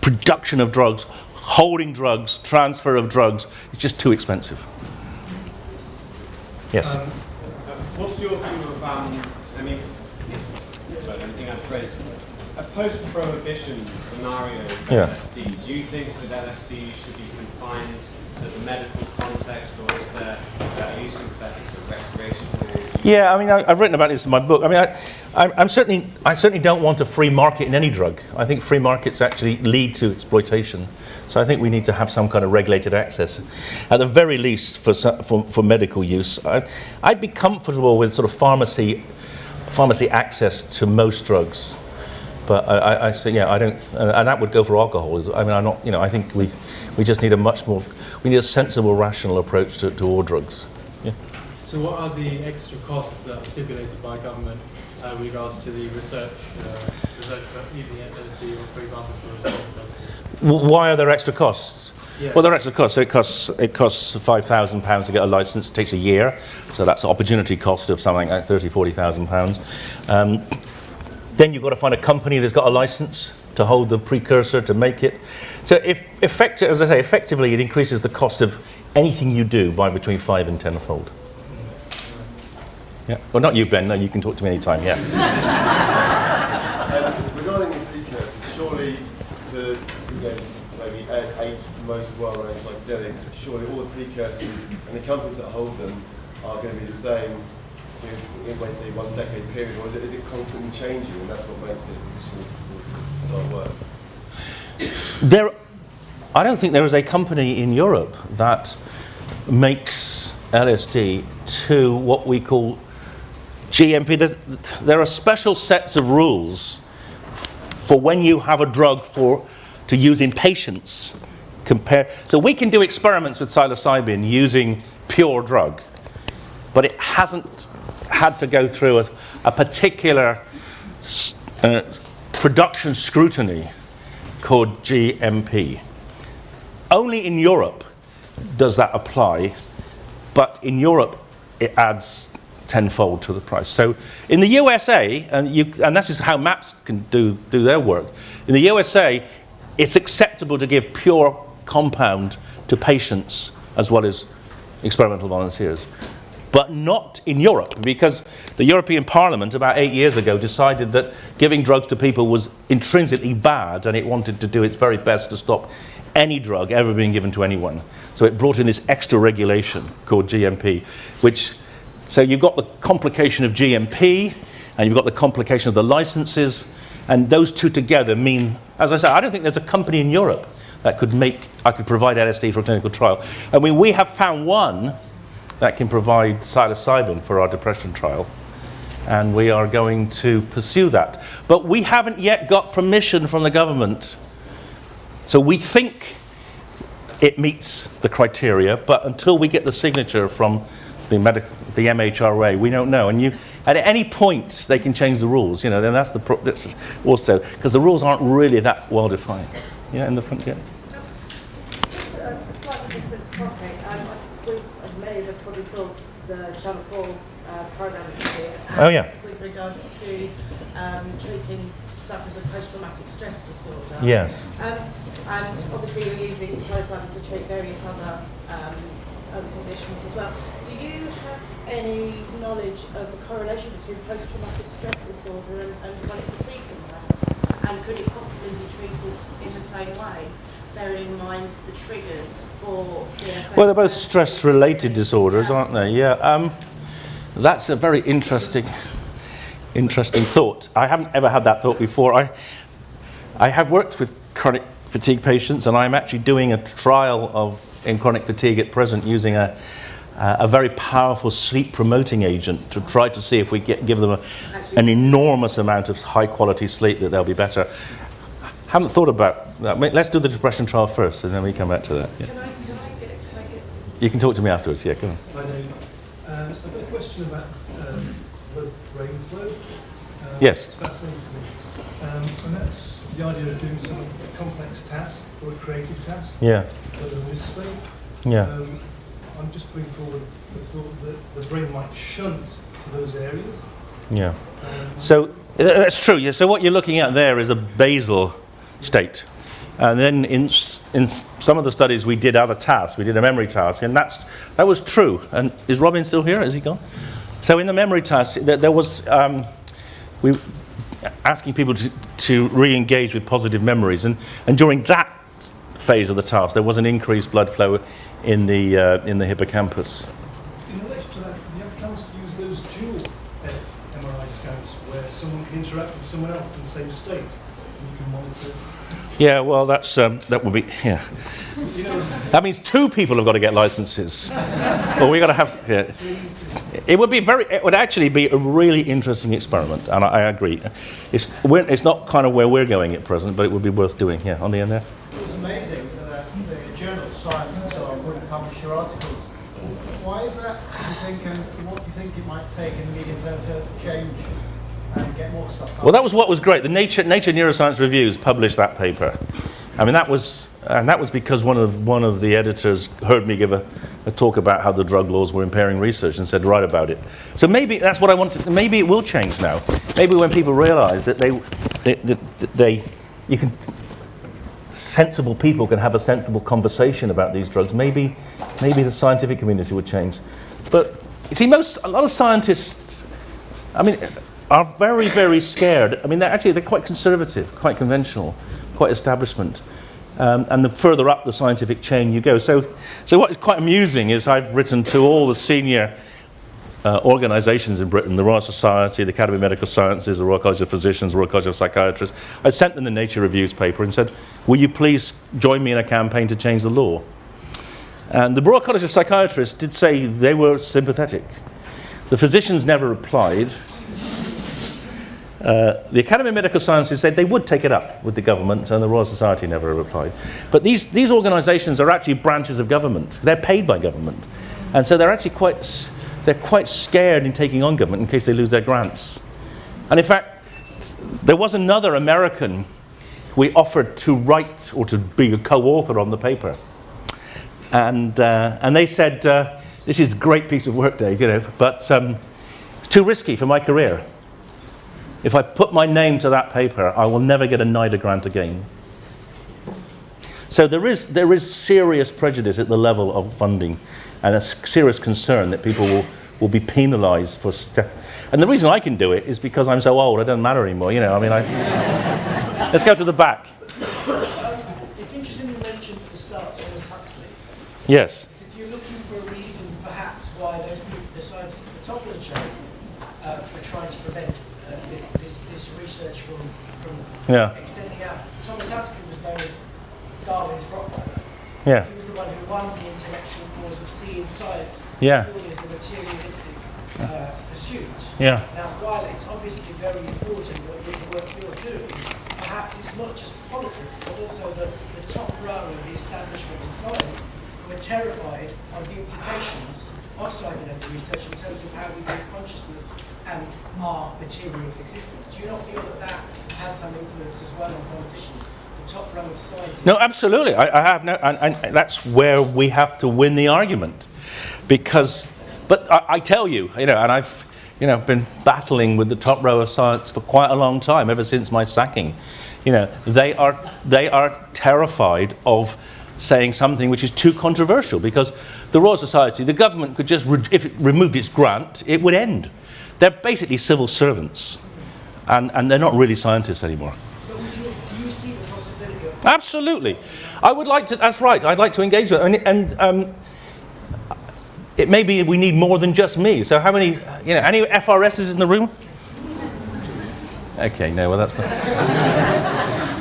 production of drugs, holding drugs, transfer of drugs is just too expensive. Yes. What's your view of, a post-prohibition scenario for LSD? Do you think that LSD should be confined to the medical context, or is there a use of that for recreational? Yeah, I mean, I've written about this in my book. I mean, I certainly don't want a free market in any drug. I think free markets actually lead to exploitation. So I think we need to have some kind of regulated access, at the very least for medical use. I'd be comfortable with sort of pharmacy access to most drugs, but I say I don't, and that would go for alcohol. I mean, I'm not, I think we just need we need a sensible, rational approach to all drugs. Yeah. So what are the extra costs that are stipulated by government with regards to the research for using LSD, or for example, for research purposes? Why are there extra costs? Yeah. Well, there are extra costs. So it costs £5,000 to get a license. It takes a year, so that's an opportunity cost of something like £30,000-40,000. Then you've got to find a company that's got a license to hold the precursor to make it. So effectively, it increases the cost of anything you do by between 5 and 10-fold. Yeah. Well, not you, Ben. No, you can talk to me anytime. Yeah. Regarding the precursors, surely maybe 8 most well-known psychedelics, surely all the precursors and the companies that hold them are going to be the same in, let's say, 1 decade period, or is it constantly changing, and that's what makes it difficult to start work? I don't think there is a company in Europe that makes LSD to what we call GMP. There are special sets of rules for when you have a drug to use in patients. So we can do experiments with psilocybin using pure drug, but it hasn't had to go through a particular production scrutiny called GMP. Only in Europe does that apply, but in Europe it adds tenfold to the price. So in the USA, and this is how MAPS can do their work, in the USA it's acceptable to give pure compound to patients as well as experimental volunteers. But not in Europe, because the European Parliament about 8 years ago decided that giving drugs to people was intrinsically bad, and it wanted to do its very best to stop any drug ever being given to anyone. So it brought in this extra regulation called GMP, so you've got the complication of GMP, and you've got the complication of the licenses, and those two together mean, as I said, I don't think there's a company in Europe that I could provide LSD for a clinical trial. I mean, we have found one that can provide psilocybin for our depression trial, and we are going to pursue that. But we haven't yet got permission from the government. So we think it meets the criteria, but until we get the signature from the MHRA, we don't know. And at any point, they can change the rules. Then that's also because the rules aren't really that well defined. Yeah, in the front, yeah. saw the Channel 4 program this year. Oh, yeah. With regards to treating sufferers of post-traumatic stress disorder. Yes. And obviously you're using psilocybin to treat various other conditions as well. Do you have any knowledge of the correlation between post-traumatic stress disorder and chronic fatigue syndrome? And could it possibly be treated in the same way, bearing in mind the triggers for CFS? Well, they're both stress-related disorders, aren't they? Yeah. That's a very interesting thought. I haven't ever had that thought before. I have worked with chronic fatigue patients, and I'm actually doing a trial in chronic fatigue at present using a very powerful sleep-promoting agent to try to see if we give them an enormous amount of high-quality sleep that they'll be better. Haven't thought about that. Let's do the depression trial first, and then we come back to that. Yeah. Can I get some? You can talk to me afterwards. Yeah, go on. Hi, Dave. I've got a question about blood brain flow. Yes. It's fascinating to me. And that's the idea of doing some complex task or a creative task. Yeah. But in this state. Yeah. I'm just putting forward the thought that the brain might shunt to those areas. Yeah. So that's true. Yeah. So what you're looking at there is a basal state, and then in some of the studies we did other tasks. We did a memory task, and that was true. And is Robin still here? Is he gone? So in the memory task, there was we asking people to re-engage with positive memories, and during that phase of the task, there was an increased blood flow in the hippocampus. In relation to that, do you have plans to use those dual MRI scans where someone can interact with someone else in the same state and you can monitor? Yeah, well, that would be, yeah. You know, That means two people have got to get licenses. Or we got to have. Yeah. It would actually be a really interesting experiment, and I agree. It's not kind of where we're going at present, but it would be worth doing. Yeah, on the end there. It was amazing that the journal of science and so on wouldn't publish your articles. Why is that, do you think, and what do you think it might take in the medium term to change and get more stuff published? Well, that was what was great. The Nature Neuroscience Reviews published that paper. I mean, that was because one of the editors heard me give a talk about how the drug laws were impairing research and said, write about it. So maybe that's what I want to. Maybe it will change now. Maybe when people realise that sensible people can have a sensible conversation about these drugs. Maybe the scientific community would change. But you see, a lot of scientists, I mean, are very, very scared. I mean, they're quite conservative, quite conventional, quite establishment. And the further up the scientific chain you go. So what is quite amusing is I've written to all the senior organisations in Britain, the Royal Society, the Academy of Medical Sciences, the Royal College of Physicians, the Royal College of Psychiatrists. I sent them the Nature Reviews paper and said, will you please join me in a campaign to change the law? And the Royal College of Psychiatrists did say they were sympathetic. The physicians never replied. The Academy of Medical Sciences said they would take it up with the government, and the Royal Society never replied. But these organisations are actually branches of government. They're paid by government. And so they're actually quite scared in taking on government in case they lose their grants. And in fact, there was another American we offered to write or to be a co-author on the paper. And they said, this is a great piece of work, Dave, but it's too risky for my career. If I put my name to that paper, I will never get a NIDA grant again. So there is serious prejudice at the level of funding, and a serious concern that people will be penalised for And the reason I can do it is because I'm so old, it doesn't matter anymore, Let's go to the back. It's interesting you mentioned at the start Aldous Huxley. Yes. If you're looking for a reason, perhaps, why those people, the scientists at the top of the chain, are trying to prevent this research from extending out. Thomas Huxley was known as Darwin's Rottweiler. Yeah. He was the one who won the intellectual cause of seeing science Yeah. purely as a materialistic pursuit. Yeah. Now, while it's obviously very important what the work you're doing, perhaps it's not just politics, but also the top rung of the establishment in science who are terrified of the implications of psychedelic research in terms of how we view consciousness and our material existence. Do you not feel that has some influence as well on politicians, the top rung of science? No, absolutely. I have no, and that's where we have to win the argument, because But I tell you, and I've been battling with the top row of science for quite a long time, ever since my sacking. They are terrified of saying something which is too controversial, because the Royal Society, the government could just, if it removed its grant, it would end. They're basically civil servants, and they're not really scientists anymore. But do you see the possibility of... Absolutely. I would like to, that's right, I'd like to engage with it. And it may be we need more than just me. So how many, any FRSs in the room? Okay, no, well that's not...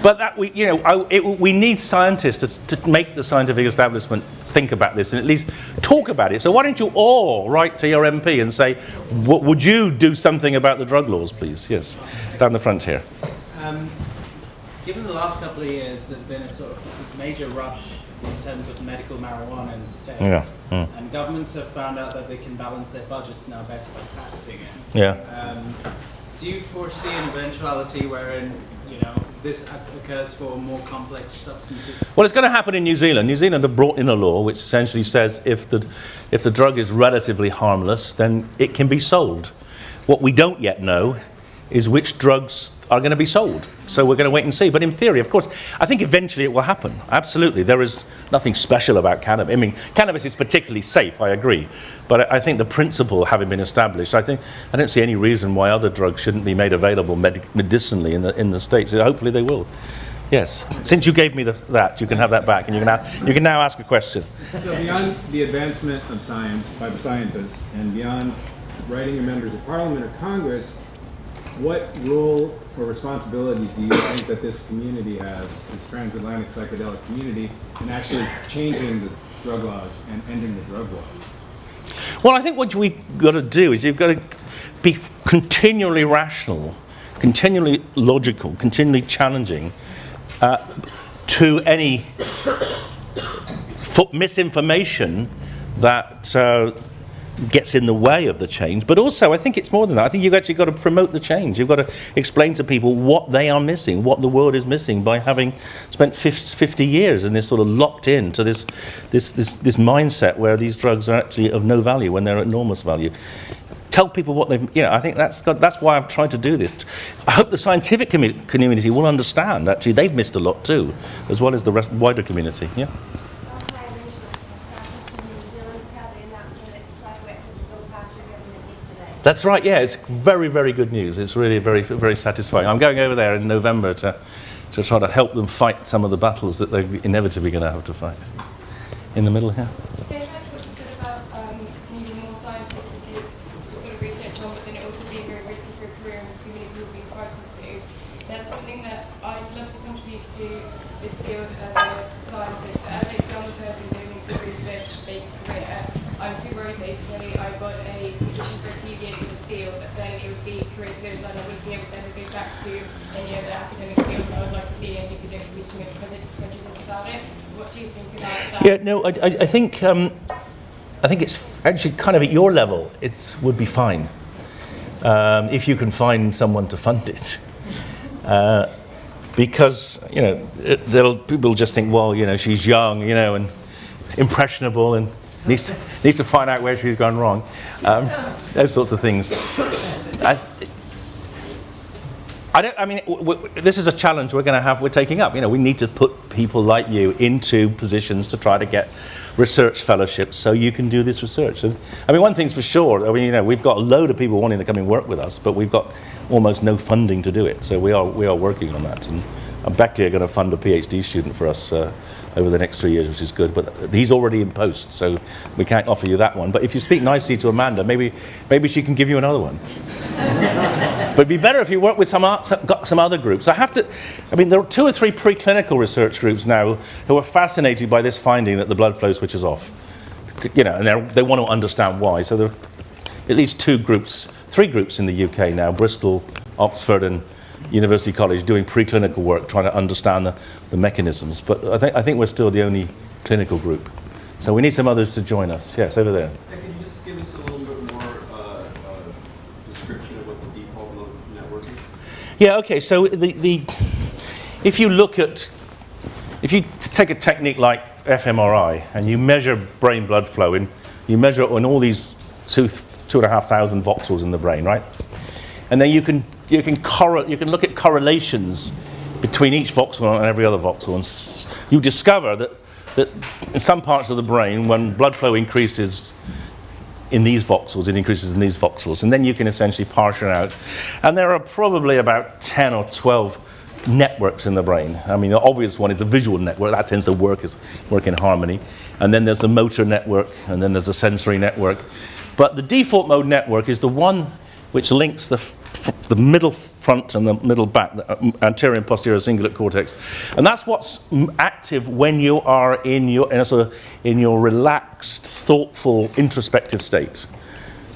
But that we need scientists to make the scientific establishment think about this and at least talk about it. So why don't you all write to your MP and say, would you do something about the drug laws, please? Yes, down the front here. Given the last couple of years, there's been a sort of major rush in terms of medical marijuana in the States. Yeah. And governments have found out that they can balance their budgets now better by taxing it. Yeah. Do you foresee an eventuality wherein this occurs for more complex substances? Well, it's going to happen in New Zealand. New Zealand have brought in a law which essentially says if the drug is relatively harmless, then it can be sold. What we don't yet know is which drugs are going to be sold. So we're going to wait and see. But in theory, of course, I think eventually it will happen. Absolutely. There is nothing special about cannabis. I mean, cannabis is particularly safe, I agree. But I think the principle having been established, I don't see any reason why other drugs shouldn't be made available medicinally in the States. Hopefully they will. Yes. Since you gave me that, you can have that back, and you can now ask a question. So beyond the advancement of science by the scientists, and beyond writing your members of Parliament or Congress, what role or responsibility do you think that this community has, this transatlantic psychedelic community, in actually changing the drug laws and ending the drug war? Well, I think what we've got to do is you've got to be continually rational, continually logical, continually challenging to any misinformation that gets in the way of the change. But also, I think it's more than that. I think you've actually got to promote the change. You've got to explain to people what they are missing, what the world is missing, by having spent 50 years in this sort of locked in to this mindset where these drugs are actually of no value when they're enormous value. Tell people what they've, I think that's why I've tried to do this. I hope the scientific community will understand, actually, they've missed a lot too, as well as the wider community. Yeah. That's right, yeah, it's very, very good news. It's really very, very satisfying. I'm going over there in November to try to help them fight some of the battles that they're inevitably going to have to fight. In the middle here. Going back to what you said about needing more scientists to do the sort of research on, but then it also being very risky for a career and too many people being forced into, that's something that I'd love to contribute to this field as a scientist. As a young person going into a research-based career, I'm too worried that if, say, I got a position for a few years in this field, then it would be career suicide. I wouldn't be able to ever go back to any other academic field that I would like to be in because there would be too much prejudice about it. What do you think about that? Yeah, no, I think it's actually kind of at your level. It would be fine if you can find someone to fund it, because people just think, well, she's young, and impressionable and needs to find out where she's gone wrong, those sorts of things. This is a challenge we're taking up. We need to put people like you into positions to try to get research fellowships so you can do this research. And one thing's for sure, we've got a load of people wanting to come and work with us, but we've got almost no funding to do it. So we are working on that. And Beckley are going to fund a PhD student for us over the next 3 years, which is good. But he's already in post, so we can't offer you that one. But if you speak nicely to Amanda, maybe she can give you another one. But it'd be better if you work with some other groups. There are 2 or 3 preclinical research groups now who are fascinated by this finding that the blood flow switches off. And they want to understand why. So there are at least 3 groups in the UK now, Bristol, Oxford, and University College, doing preclinical work, trying to understand the mechanisms. But I think we're still the only clinical group. So we need some others to join us. Yes, over there. Can you just give us a little bit more description of what the default mode network is? Yeah, okay, so if you take a technique like fMRI and you measure brain blood flow, and you measure it on all these 2,500 voxels in the brain, right? And then you can look at correlations between each voxel and every other voxel, and you discover that in some parts of the brain, when blood flow increases in these voxels, it increases in these voxels, and then you can essentially parse it out. And there are probably about 10 or 12 networks in the brain. I mean, the obvious one is the visual network. That tends to work in harmony. And then there's the motor network, and then there's the sensory network. But the default mode network is the one which links the middle front and the middle back, the anterior and posterior cingulate cortex. And that's what's active when you are in your relaxed, thoughtful, introspective state.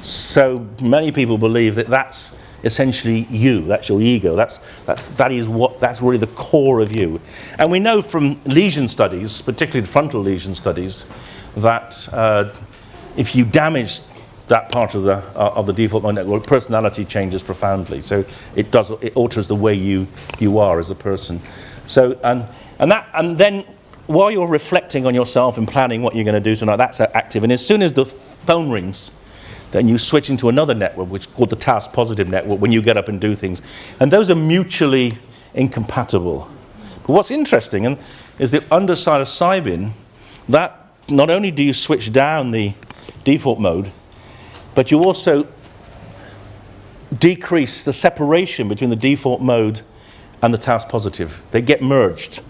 So many people believe that that's essentially you, that's your ego, that's really the core of you. And we know from lesion studies, particularly the frontal lesion studies, that if you damage that part of the default mode network, personality changes profoundly. So it alters the way you are as a person. So and then while you're reflecting on yourself and planning what you're going to do tonight, that's active. And as soon as the phone rings, then you switch into another network, which is called the task positive network, when you get up and do things. And those are mutually incompatible. But what's interesting is that under psilocybin, that not only do you switch down the default mode, but you also decrease the separation between the default mode and the task positive. They get merged.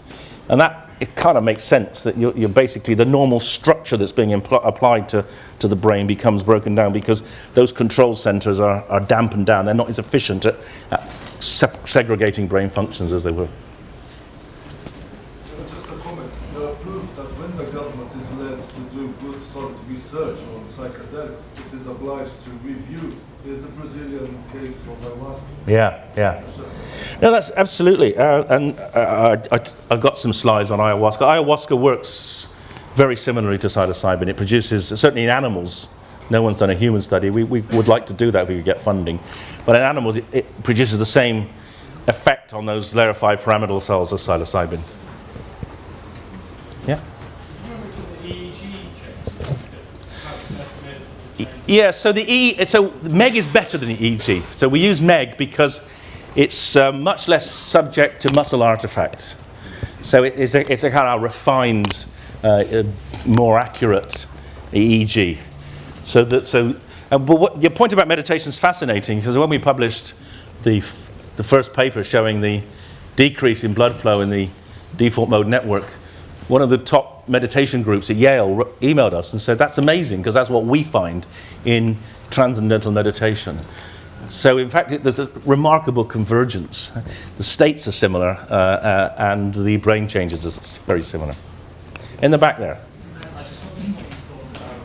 And that, it kind of makes sense that you're basically, the normal structure that's being applied to the brain becomes broken down because those control centers are dampened down. They're not as efficient at segregating brain functions as they were. Just a comment. There are proof that when the government is led to do good, solid research on psychedelics, it is obliged to review. Is the Brazilian case of Ayahuasca? Yeah. No, that's absolutely. And I've got some slides on ayahuasca. Ayahuasca works very similarly to psilocybin. It produces, certainly in animals, no one's done a human study. We would like to do that if we could get funding. But in animals, it produces the same effect on those layer 5 pyramidal cells as psilocybin. Yeah? Yeah, so Meg is better than the EEG. So we use Meg because it's much less subject to muscle artifacts. So it's a kind of refined, more accurate EEG. But what your point about meditation is fascinating, because when we published the first paper showing the decrease in blood flow in the default mode network, one of the top meditation groups at Yale emailed us and said, that's amazing, because that's what we find in transcendental meditation. So in fact, there's a remarkable convergence. The states are similar, and the brain changes are very similar. In the back there. I just want to talk about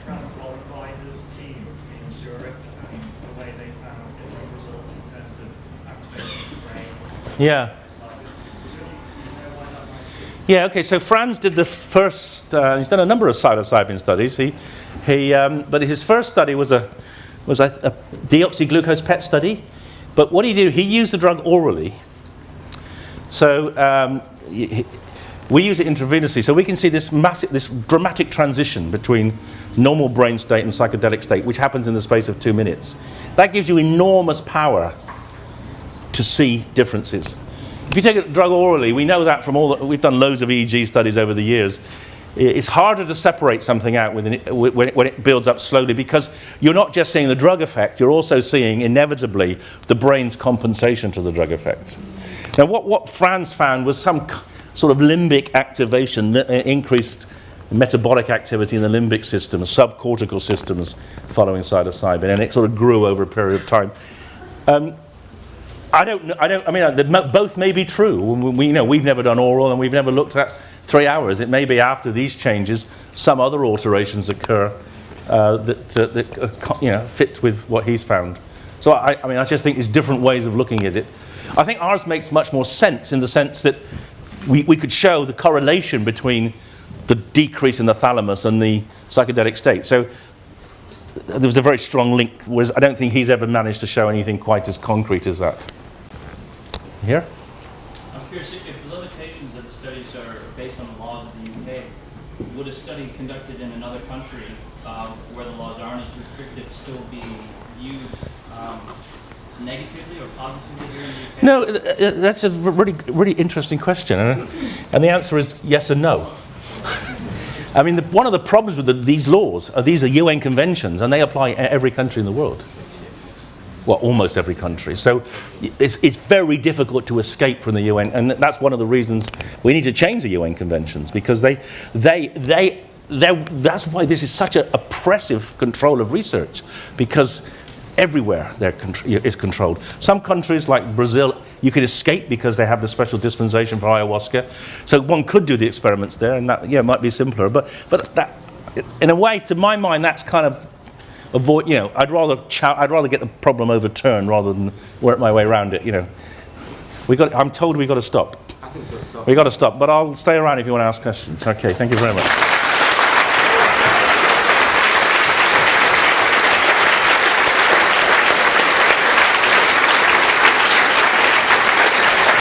Franz team in Zurich and the way they found different results in terms of activation of the brain. Yeah. Yeah, okay, so Franz did the first, he's done a number of psilocybin studies. But his first study was a deoxyglucose PET study. But what he did, he used the drug orally. So we use it intravenously. So we can see this dramatic transition between normal brain state and psychedelic state, which happens in the space of 2 minutes. That gives you enormous power to see differences. If you take a drug orally, we know that from we've done loads of EEG studies over the years. It's harder to separate something out when it builds up slowly, because you're not just seeing the drug effect, you're also seeing, inevitably, the brain's compensation to the drug effect. Now, what Franz found was some sort of limbic activation, increased metabolic activity in the limbic system, subcortical systems following psilocybin, and it sort of grew over a period of time. I mean, both may be true. We've never done oral, and we've never looked at 3 hours. It may be after these changes, some other alterations occur that fit with what he's found. So I just think there's different ways of looking at it. I think ours makes much more sense in the sense that we could show the correlation between the decrease in the thalamus and the psychedelic state. So there was a very strong link, whereas I don't think he's ever managed to show anything quite as concrete as that. Here? I'm curious, if the limitations of the studies are based on the laws of the UK, would a study conducted in another country where the laws aren't as restrictive still being viewed negatively or positively here in the UK? No, that's a really interesting question, and the answer is yes and no. I mean, one of the problems with these laws are these are UN conventions, and they apply in every country in the world. Well, almost every country. So it's very difficult to escape from the UN, and that's one of the reasons we need to change the UN conventions, because that's why this is such an oppressive control of research, because everywhere is controlled. Some countries like Brazil, you could escape because they have the special dispensation for ayahuasca. So one could do the experiments there, and that might be simpler. But that, in a way, to my mind, that's kind of avoid. I'd rather get the problem overturned rather than work my way around it. I'm told we got to stop. I think we'll stop. We got to stop. But I'll stay around if you want to ask questions. Okay, thank you very much.